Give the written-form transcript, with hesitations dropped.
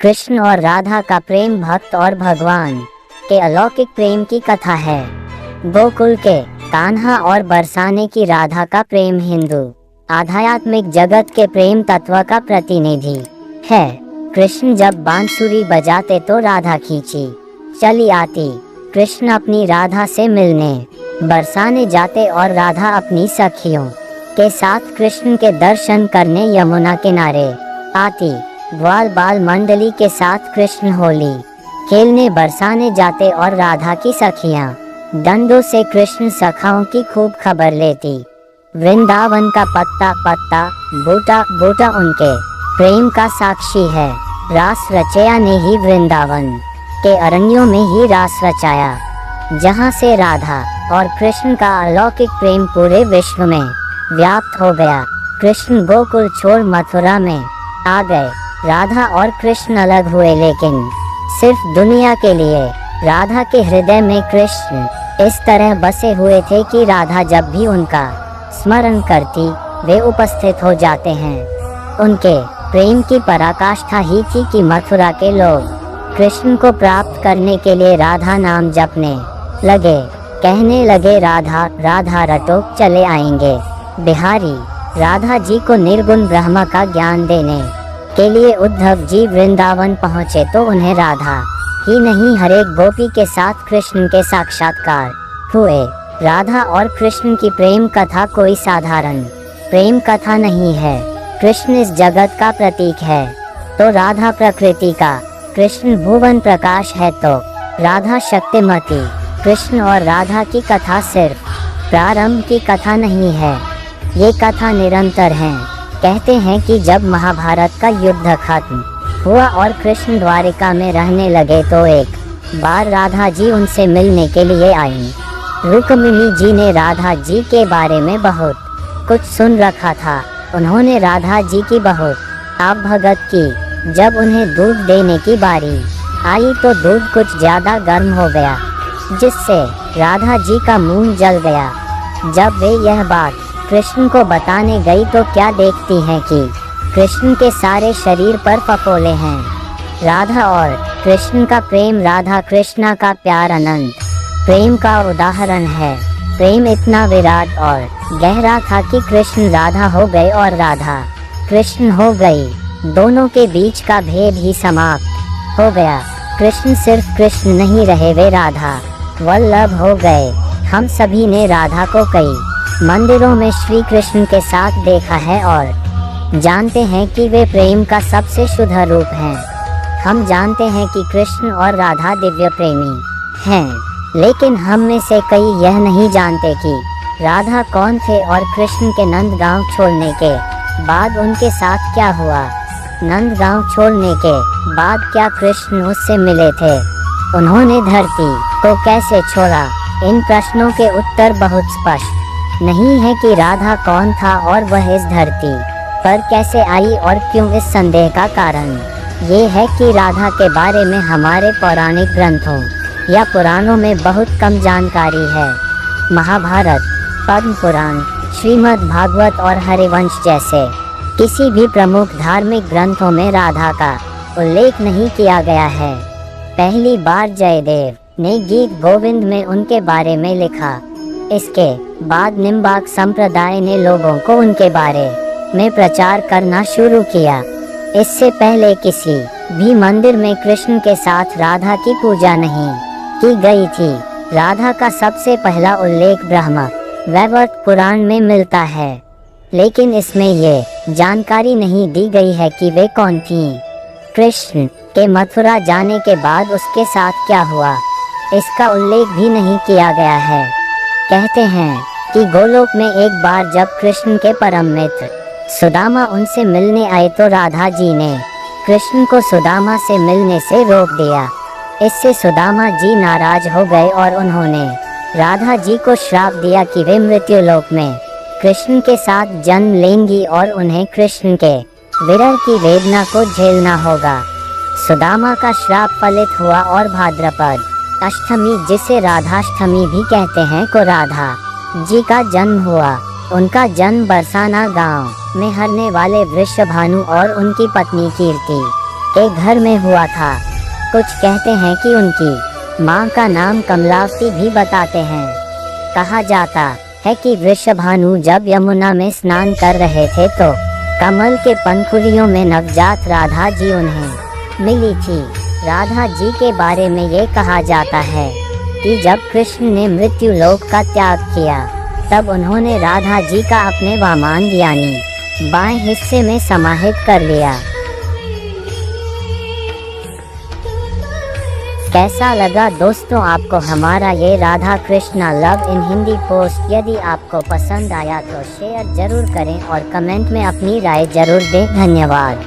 कृष्ण और राधा का प्रेम भक्त और भगवान के अलौकिक प्रेम की कथा है। गोकुल के कान्हा और बरसाने की राधा का प्रेम हिंदू आध्यात्मिक जगत के प्रेम तत्व का प्रतिनिधि है। कृष्ण जब बांसुरी बजाते तो राधा खींची चली आती। कृष्ण अपनी राधा से मिलने बरसाने जाते और राधा अपनी सखियों के साथ कृष्ण के दर्शन करने यमुना किनारे आती। ग्वाल बाल मंडली के साथ कृष्ण होली खेलने बरसाने जाते और राधा की सखियां डंडों से कृष्ण सखाओं की खूब खबर लेती। वृंदावन का पत्ता पत्ता बूटा बूटा उनके प्रेम का साक्षी है। रास रचया ने ही वृंदावन के अरण्यों में ही रास रचाया, जहाँ से राधा और कृष्ण का अलौकिक प्रेम पूरे विश्व में व्याप्त हो गया। कृष्ण गोकुल छोड़ मथुरा में आ गए। राधा और कृष्ण अलग हुए, लेकिन सिर्फ दुनिया के लिए। राधा के हृदय में कृष्ण इस तरह बसे हुए थे कि राधा जब भी उनका स्मरण करती वे उपस्थित हो जाते हैं। उनके प्रेम की पराकाष्ठा ही थी कि मथुरा के लोग कृष्ण को प्राप्त करने के लिए राधा नाम जपने लगे। कहने लगे, राधा राधा रटो चले आएंगे बिहारी। राधा जी को निर्गुण ब्रह्म का ज्ञान देने के लिए उद्धव जी वृंदावन पहुँचे तो उन्हें राधा ही नहीं हर एक गोपी के साथ कृष्ण के साक्षात्कार हुए। राधा और कृष्ण की प्रेम कथा कोई साधारण प्रेम कथा नहीं है। कृष्ण इस जगत का प्रतीक है तो राधा प्रकृति का, कृष्ण भुवन प्रकाश है तो राधा शक्तिमती। कृष्ण और राधा की कथा सिर्फ प्रारंभ की कथा नहीं है, ये कथा निरंतर है। कहते हैं कि जब महाभारत का युद्ध खत्म हुआ और कृष्ण द्वारिका में रहने लगे तो एक बार राधा जी उनसे मिलने के लिए आईं। रुक्मिणी जी ने राधा जी के बारे में बहुत कुछ सुन रखा था। उन्होंने राधा जी की बहुत आवभगत की। जब उन्हें दूध देने की बारी आई तो दूध कुछ ज्यादा गर्म हो गया, जिससे राधा जी का मुंह जल गया। जब वे यह बात कृष्ण को बताने गई तो क्या देखती हैं कि कृष्ण के सारे शरीर पर फफोले हैं। राधा और कृष्ण का प्रेम, राधा कृष्णा का प्यार अनंत प्रेम का उदाहरण है। प्रेम इतना विराट और गहरा था कि कृष्ण राधा हो गए और राधा कृष्ण हो गई। दोनों के बीच का भेद ही समाप्त हो गया। कृष्ण सिर्फ कृष्ण नहीं रहे, वे राधा वल्लभ हो गए। हम सभी ने राधा को कई मंदिरों में श्री कृष्ण के साथ देखा है और जानते हैं कि वे प्रेम का सबसे शुद्ध रूप हैं। हम जानते हैं कि कृष्ण और राधा दिव्य प्रेमी हैं, लेकिन हम में से कई यह नहीं जानते कि राधा कौन थे और कृष्ण के नंदगांव छोड़ने के बाद उनके साथ क्या हुआ। नंदगांव छोड़ने के बाद क्या कृष्ण उससे मिले थे? उन्होंने धरती को कैसे छोड़ा? इन प्रश्नों के उत्तर बहुत स्पष्ट नहीं है कि राधा कौन था और वह इस धरती पर कैसे आई और क्यों। इस संदेह का कारण ये है कि राधा के बारे में हमारे पौराणिक ग्रंथों या पुराणों में बहुत कम जानकारी है। महाभारत, पद्म पुराण, श्रीमद् भागवत और हरिवंश जैसे किसी भी प्रमुख धार्मिक ग्रंथों में राधा का उल्लेख नहीं किया गया है। पहली बार जयदेव ने गीत गोविंद में उनके बारे में लिखा। इसके बाद निम्बार्क संप्रदाय ने लोगों को उनके बारे में प्रचार करना शुरू किया। इससे पहले किसी भी मंदिर में कृष्ण के साथ राधा की पूजा नहीं की गई थी। राधा का सबसे पहला उल्लेख ब्रह्म वैवर्त पुराण में मिलता है, लेकिन इसमें ये जानकारी नहीं दी गई है कि वे कौन थीं। कृष्ण के मथुरा जाने के बाद उसके साथ क्या हुआ, इसका उल्लेख भी नहीं किया गया है। कहते हैं कि गोलोक में एक बार जब कृष्ण के परम मित्र सुदामा उनसे मिलने आए तो राधा जी ने कृष्ण को सुदामा से मिलने से रोक दिया। इससे सुदामा जी नाराज हो गए और उन्होंने राधा जी को श्राप दिया कि वे मृत्युलोक में कृष्ण के साथ जन्म लेंगी और उन्हें कृष्ण के विरह की वेदना को झेलना होगा। सुदामा का श्राप फलित हुआ और भाद्रपद अष्टमी, जिसे राधाष्टमी भी कहते हैं, को राधा जी का जन्म हुआ। उनका जन्म बरसाना गांव में हरने वाले वृषभानु और उनकी पत्नी कीर्ति के घर में हुआ था। कुछ कहते हैं कि उनकी माँ का नाम कमलावती भी बताते हैं। कहा जाता है कि वृषभानु जब यमुना में स्नान कर रहे थे तो कमल के पंखुड़ियों में नवजात राधा जी उन्हें मिली थी। राधा जी के बारे में ये कहा जाता है कि जब कृष्ण ने मृत्यु लोक का त्याग किया तब उन्होंने राधा जी का अपने वामान यानी बाएं हिस्से में समाहित कर लिया। कैसा लगा दोस्तों आपको हमारा ये Radha Krishna love in Hindi post? यदि आपको पसंद आया तो शेयर जरूर करें और कमेंट में अपनी राय जरूर दें। धन्यवाद।